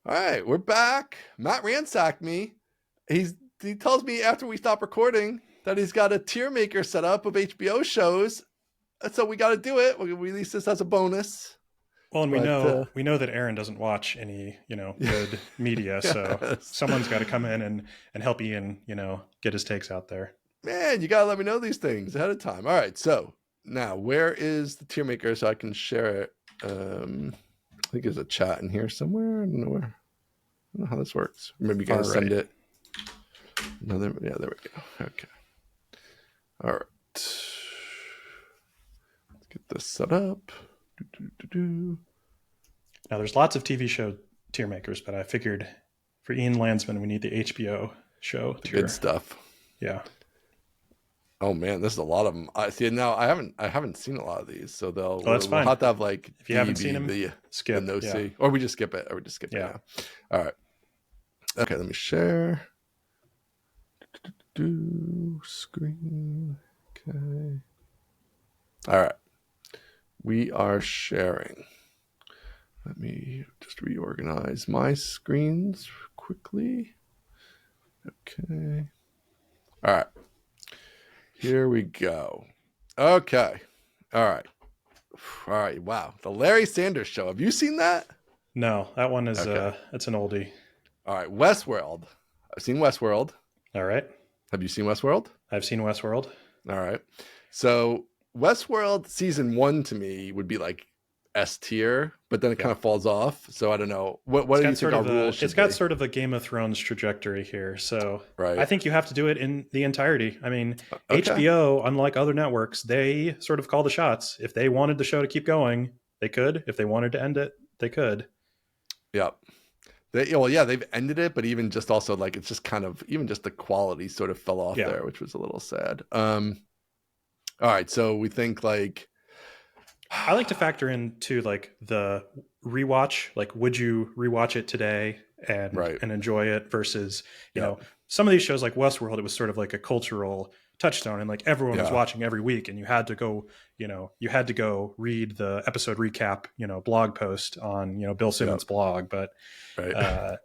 All right, we're back. Matt ransacked me. He tells me after we stop recording that he's got a tier maker set up of HBO shows. So we got to do it. We'll release this as a bonus. Well, and But we know that Aaron doesn't watch any, good media, so yes. someone's got to come in and help Ian, get his takes out there. Man, you gotta let me know these things ahead of time. All right, so now where is the tier maker so I can share it? I think there's a chat in here somewhere. I don't know where. I don't know how this works. Maybe you guys send it. No, there we go. Okay. All right. Let's get this set up. Now, there's lots of TV show tier makers, but I figured for Ian Landsman, we need the HBO show tier. Good stuff. Yeah. Oh man, there's a lot of them. I see. Now I haven't seen a lot of these, so that's we'll fine. have to have like if you haven't seen them, skip. No see, or we just skip it, Yeah. All right. Okay, let me share. Screen. Okay. All right. We are sharing. Let me just reorganize my screens quickly. Okay. All right. Here we go. Okay. All right. All right. Wow. The Larry Sanders Show. Have you seen that? No, that one is it's an oldie. All right. Westworld. I've seen Westworld. All right. Have you seen Westworld? I've seen Westworld. All right. So Westworld season 1 to me would be like S tier, but then it kind of falls off. So I don't know. What do you think our rules should be? It's got sort of a Game of Thrones trajectory here. So right. I think you have to do it in the entirety. I mean, HBO, unlike other networks, they sort of call the shots. If they wanted the show to keep going, they could. If they wanted to end it, they could. Yep. They've ended it, but even just also like it's just kind of even just the quality sort of fell off there, which was a little sad. All right, so we think like I like to factor into like the rewatch. Like, would you rewatch it today and enjoy it versus you know some of these shows like Westworld? It was sort of like a cultural touchstone, and like everyone was watching every week, and you had to go read the episode recap, blog post on Bill Simmons' blog. But all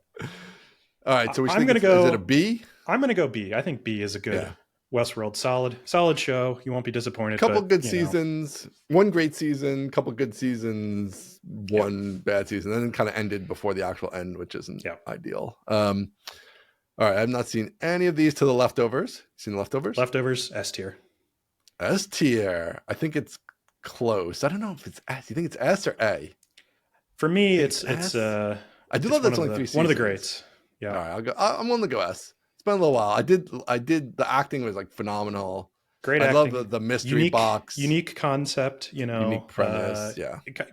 right, so I'm going to go. Is it a B? I'm going to go B. I think B is a good Westworld, solid show. You won't be disappointed. Couple good seasons, one great season, couple good seasons, one bad season, and then kind of ended before the actual end, which isn't ideal. All right, I've not seen any of these to the Leftovers. Seen the Leftovers? Leftovers, S tier. S tier. I think it's close. I don't know if it's S. You think it's S or A? For me, it's I do love that's only 3 seasons. One of the greats. Yeah. All right, I'm willing to go S. It's been a little while. I did the acting was like phenomenal. Great I acting. love the mystery box. Unique concept, unique premise.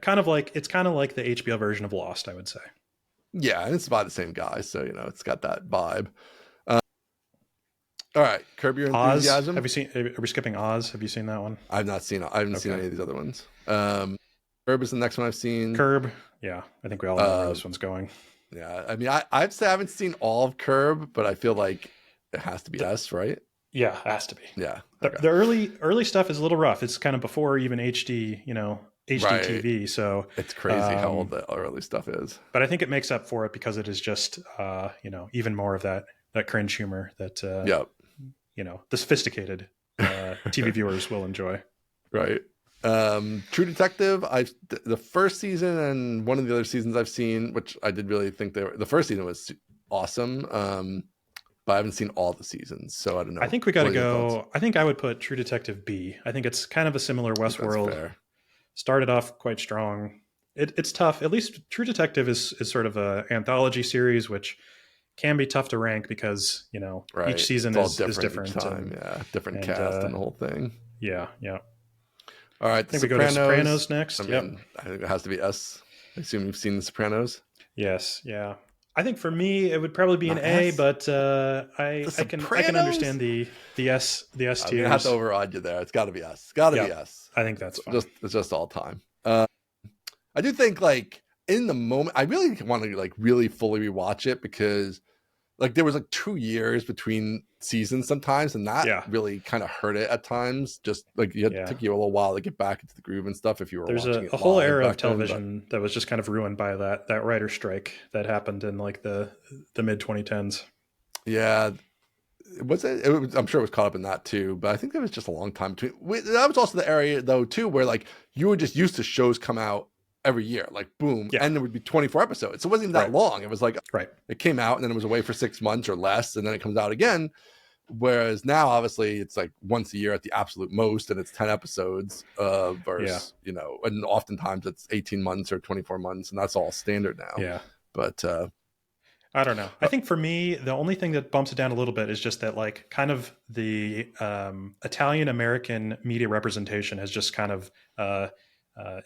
Kind of like the HBO version of Lost, I would say. Yeah, and it's by the same guy, so it's got that vibe. All right, Curb Your Enthusiasm. Have you seen? Are we skipping Oz? Have you seen that one? I've not seen. I haven't seen any of these other ones. Curb is the next one I've seen. Curb. Yeah, I think we all know where this one's going. Yeah, I mean, I'd say I haven't seen all of Curb, but I feel like it has to be S, right? Yeah, it has to be. Yeah. Okay. The early stuff is a little rough. It's kind of before even HD, HD TV. So it's crazy how old the early stuff is. But I think it makes up for it because it is just, even more of that cringe humor that, the sophisticated TV viewers will enjoy. Right. True Detective. The first season and one of the other seasons I've seen, which I did really think the first season was awesome. But I haven't seen all the seasons, so I don't know. I think we got to go. I think I would put True Detective B. I think it's kind of a similar Westworld. Started off quite strong. It's tough. At least True Detective is sort of an anthology series, which can be tough to rank because each season is different. Different cast and the whole thing. Yeah. All right, I think we go to Sopranos next. I mean, I think it has to be S. I assume you've seen The Sopranos. Yes. Yeah. I think for me it would probably be an A, but I can understand the S tiers. I'm gonna have to override you there. It's got to be S. It's got to be S. I think that's fine. It's just all time. I do think like in the moment, I really want to like really fully rewatch it because like there was like 2 years between seasons sometimes, and that Yeah. really kind of hurt it at times. Just like it took you a little while to get back into the groove and stuff if you were There's watching a it whole live era of back then, television that was just kind of ruined by that writer strike that happened in like the mid 2010s. Yeah. I'm sure it was caught up in that too, but I think there was just a long time between. That was also the area though too where like you were just used to shows come out every year, like boom, and there would be 24 episodes. So it wasn't even that long. It was like it came out and then it was away for 6 months or less, and then it comes out again. Whereas now, obviously, it's like once a year at the absolute most, and it's 10 episodes versus and oftentimes it's 18 months or 24 months, and that's all standard now. Yeah, but I don't know. I think for me, the only thing that bumps it down a little bit is just that, like, kind of the Italian American media representation has just kind of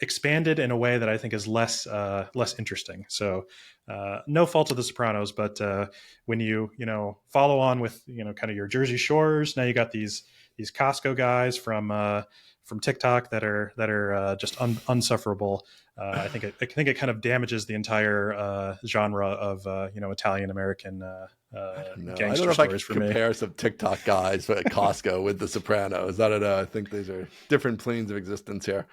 expanded in a way that I think is less interesting. So, no fault of The Sopranos, but when you follow on with kind of your Jersey Shores, now you got these Costco guys from TikTok that are just unsufferable. I think it kind of damages the entire genre of Italian American gangster stories for me. Compare some TikTok guys at Costco with The Sopranos. I don't know. I think these are different planes of existence here.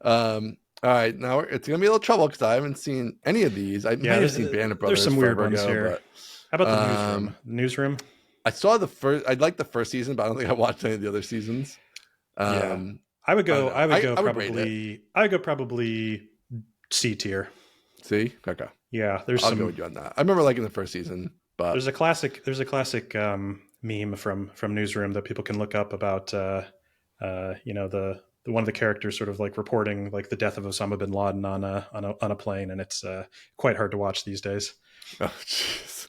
All right, now it's gonna be a little trouble because I haven't seen any of these. I might have seen Band of Brothers. There's some weird ones here. But, how about the Newsroom? I saw the first. I liked the first season, but I don't think I watched any of the other seasons. I would go probably C tier. C? Okay. Yeah, I'll go with you on that. I remember liking the first season, but there's a classic meme from Newsroom that people can look up about the one of the characters sort of like reporting like the death of Osama bin Laden on a plane, and it's quite hard to watch these days. Oh jeez.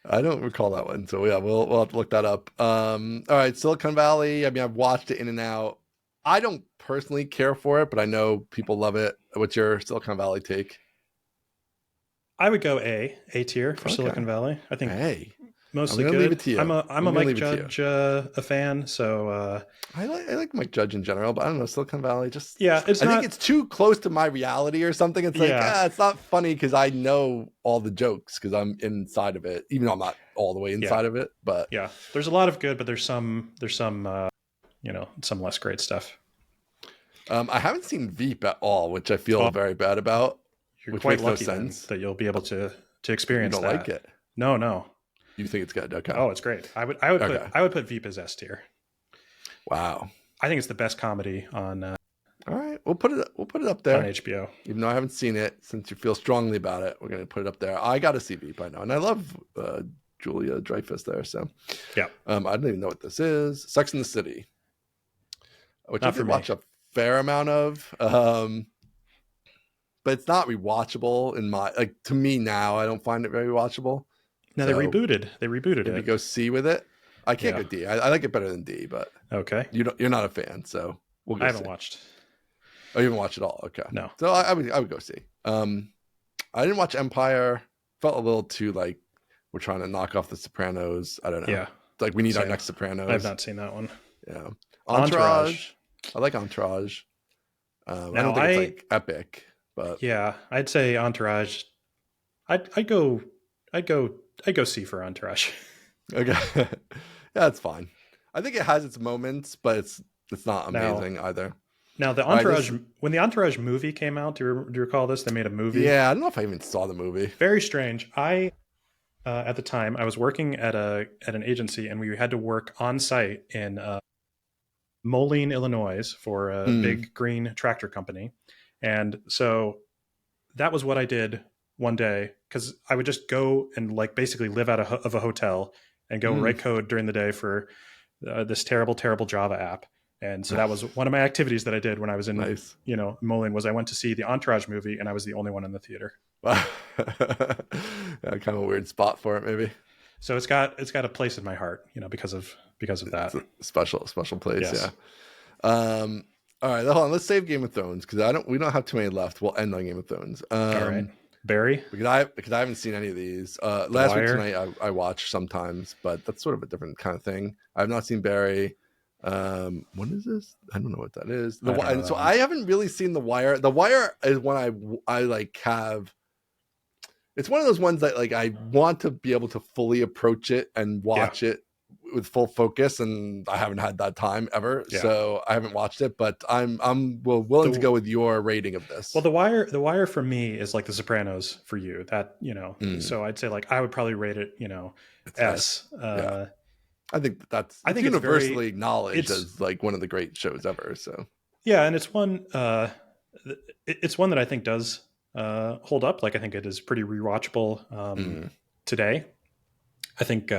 I don't recall that one, so yeah, we'll have to look that up. All right, Silicon Valley. I mean, I've watched it in and out. I don't personally care for it, but I know people love it. What's your Silicon Valley take? I would go A tier for Silicon Valley. I think mostly good. Leave it to you. I'm a Mike Judge a fan, so I like Mike Judge in general, but I don't know, Silicon Valley just I think it's too close to my reality or something. It's like it's not funny because I know all the jokes because I'm inside of it, even though I'm not all the way inside of it. But there's a lot of good, but there's some some less great stuff. I haven't seen Veep at all, which I feel very bad about. You're quite lucky that you'll be able to experience that. You don't like it? No. You think it's good? Okay. Oh, it's great. I would put Veep as S tier. Wow. I think it's the best comedy on. All right, we'll put it up there on HBO. Even though I haven't seen it, since you feel strongly about it, we're going to put it up there. I got to see Veep, I know, and I love Julia Dreyfus there. So I don't even know what this is. Sex and the City, which I did watch a fair amount of, but it's not rewatchable in my to me now. I don't find it very watchable. No, they rebooted it. Maybe go C with it. I can't go D. I like it better than D, but okay. You're not a fan, so we'll go. I haven't watched. Oh, you haven't watched it all? Okay. No. So I would go C. I didn't watch Empire. Felt a little too like we're trying to knock off The Sopranos. I don't know. Yeah. Like we need our next Sopranos. I've not seen that one. Yeah. Entourage. I like Entourage. I don't think it's like epic, but I'd say Entourage. I'd go C for Entourage. Okay. Yeah, that's fine. I think it has its moments, but it's not amazing either. Now the Entourage, when the Entourage movie came out, do you recall this? They made a movie. Yeah, I don't know if I even saw the movie. Very strange. At the time I was working at an agency, and we had to work on site in Moline, Illinois, for a big green tractor company, and so that was what I did one day, because I would just go and like basically live out of a hotel and go write code during the day for this terrible Java app. And so that was one of my activities that I did when I was in, Moline, was I went to see the Entourage movie, and I was the only one in the theater. Wow. Kind of a weird spot for it, maybe. So it's got a place in my heart, because of that. It's a special place. Yes. Yeah. All right, hold on. Let's save Game of Thrones because we don't have too many left. We'll end on Game of Thrones. All right. Barry? Because I haven't seen any of these. Last week tonight I watched sometimes, but that's sort of a different kind of thing. I've not seen Barry. What is this? I don't know what that is. I haven't really seen The Wire. The Wire is one I like have. it's one of those ones that like I want to be able to fully approach it and watch it with full focus, and I haven't had that time ever, so I haven't watched it. But I'm willing to go with your rating of this. Well, the wire for me is like The Sopranos for you. That so I'd say like I would probably rate it it's S. I think I think it's universally acknowledged as like one of the great shows ever. So yeah, and it's one that I think does hold up. Like I think it is pretty rewatchable today. I think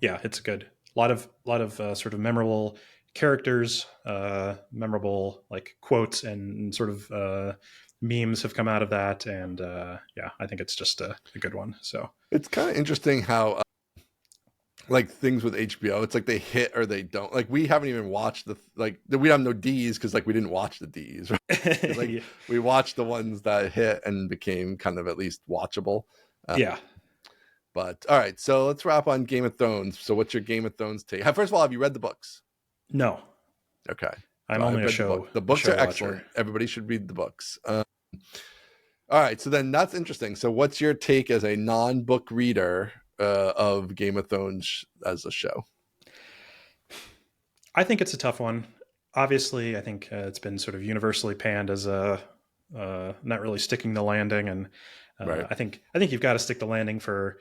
it's good. A lot of sort of memorable characters, memorable like quotes and sort of memes have come out of that, and I think it's just a good one. So it's kind of interesting how like things with HBO, it's like they hit or they don't. Like we haven't even watched we have no D's because like we didn't watch the D's, right? Like we watched the ones that hit and became kind of at least watchable. But all right, so let's wrap on Game of Thrones. So what's your Game of Thrones take? First of all, have you read the books? No. Okay. I'm only a show. The books are excellent. Watcher. Everybody should read the books. All right, so then that's interesting. So what's your take as a non-book reader of Game of Thrones as a show? I think it's a tough one. Obviously, I think it's been sort of universally panned as not really sticking the landing, and right. I think you've got to stick the landing for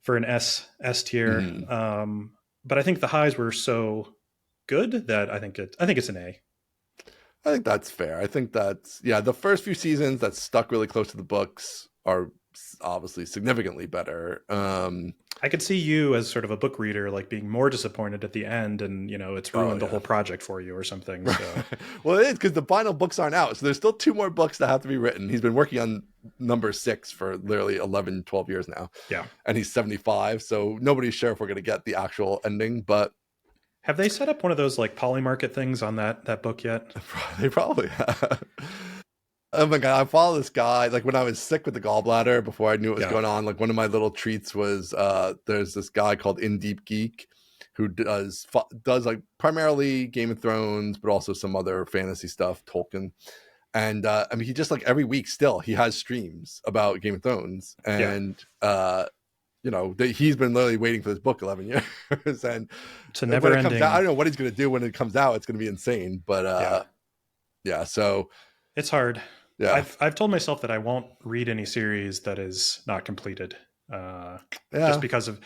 an S tier. But I think the highs were so good that I think it's an A. I think that's fair. I think that's the first few seasons that stuck really close to the books are obviously significantly better. I could see you as sort of a book reader, like being more disappointed at the end, and it's ruined the whole project for you or something. So. Well, it is because the final books aren't out, so there's still 2 more books that have to be written. He's been working on number 6 for literally 11, 12 years now. Yeah, and he's 75, so nobody's sure if we're going to get the actual ending. But have they set up one of those like Polymarket things on that book yet? They probably have. Oh my God, I follow this guy. Like when I was sick with the gallbladder before I knew what was going on, like one of my little treats was there's this guy called In Deep Geek who does like primarily Game of Thrones, but also some other fantasy stuff, Tolkien. And I mean, he just like every week still, he has streams about Game of Thrones. And he's been literally waiting for this book 11 years. And it's a never ending. I don't know what he's going to do when it comes out. It's going to be insane. But so it's hard. Yeah, I've told myself that I won't read any series that is not completed, just because of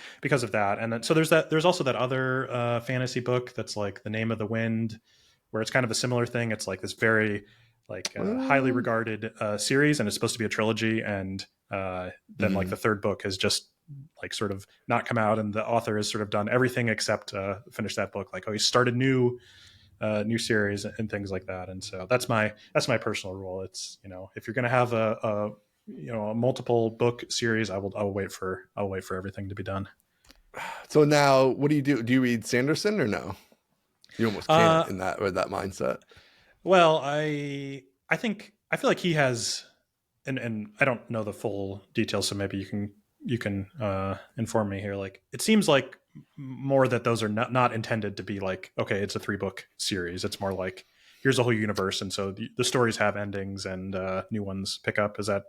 that. And then, so there's also that other fantasy book that's like The Name of the Wind, where it's kind of a similar thing. It's like this very like highly regarded series, and it's supposed to be a trilogy. And then like the third book has just like sort of not come out, and the author has sort of done everything except finish that book. Like, he started new series and things like that. And so that's my personal rule. It's, if you're going to have a multiple book series, I'll wait for everything to be done. So now what do you do? Do you read Sanderson or no? You almost can't in that mindset. Well, I feel like he has, and I don't know the full details, so maybe you can inform me here. Like, it seems like more that those are not intended to be like, okay, it's a 3-book series. It's more like, here's a whole universe, and so the stories have endings and new ones pick up. Is that?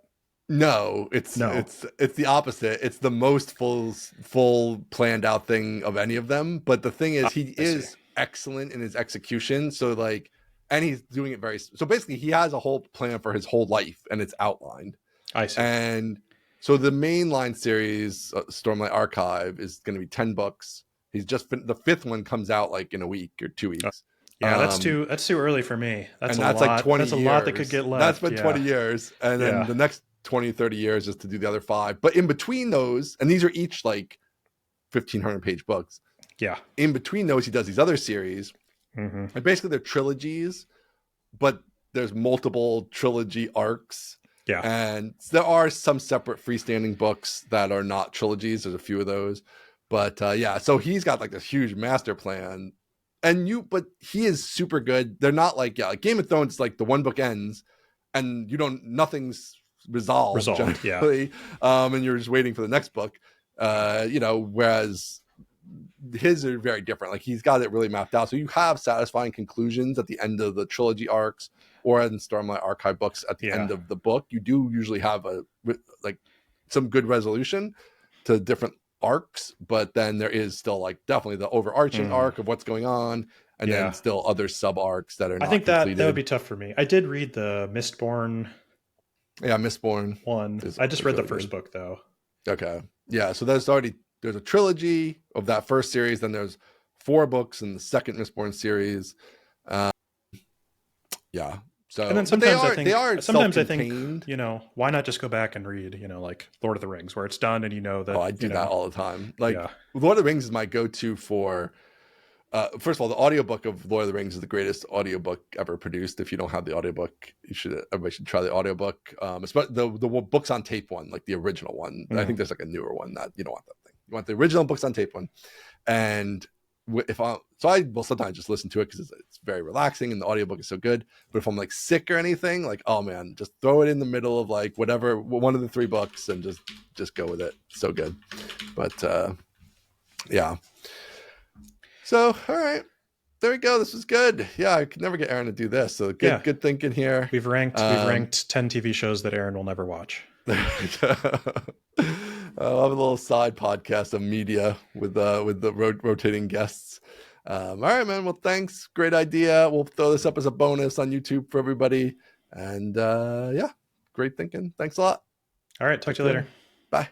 No, it's the opposite. It's the most full planned out thing of any of them. But the thing is, he is excellent in his execution. So like, and he's doing it very. So basically, he has a whole plan for his whole life, and it's outlined. I see. And so the mainline series, Stormlight Archive, is going to be 10 books. He's just the 5th one comes out like in a week or 2 weeks. Yeah, that's too early for me. That's like 20 That's a lot that could get left. That's been 20 years. And then the next 20, 30 years is to do the other 5. But in between those, and these are each like 1,500 page books. Yeah. In between those, he does these other series. And basically they're trilogies, but there's multiple trilogy arcs. Yeah. And there are some separate freestanding books that are not trilogies. There's a few of those. But so he's got like this huge master plan. But he is super good. They're not like Game of Thrones, like the one book ends and nothing's resolved generally. And you're just waiting for the next book. Whereas his are very different. Like, he's got it really mapped out. So you have satisfying conclusions at the end of the trilogy arcs, or in Stormlight Archive books at the end of the book. You do usually have a like some good resolution to different arcs, but then there is still like definitely the overarching arc of what's going on, and then still other sub arcs that are not completed. that would be tough for me. I did read the Mistborn. Yeah, Mistborn one. I just read the first book though. Okay. Yeah, so there's a trilogy of that first series, then there's 4 books in the second Mistborn series. Yeah. So and then sometimes I think you know, why not just go back and read, you know, like Lord of the Rings, where it's done and you know that. Oh, I do that all the time. Like Lord of the Rings is my go-to for first of all, the audiobook of Lord of the Rings is the greatest audiobook ever produced. If you don't have the audiobook, everybody should try the audiobook. Especially the books on tape one, like the original one. I think there's like a newer one that you don't want that thing. You want the original books on tape one. And I will sometimes just listen to it because it's very relaxing and the audiobook is so good. But if I'm like sick or anything, like, oh man, just throw it in the middle of like whatever, one of the 3 books and just go with it. So good. But yeah. So, all right, there we go. This was good. Yeah, I could never get Aaron to do this. So good thinking here. We've ranked 10 TV shows that Aaron will never watch. I'll have a little side podcast of media with the rotating guests. All right, man. Well, thanks. Great idea. We'll throw this up as a bonus on YouTube for everybody. And yeah, great thinking. Thanks a lot. All right, talk to you later. Bye.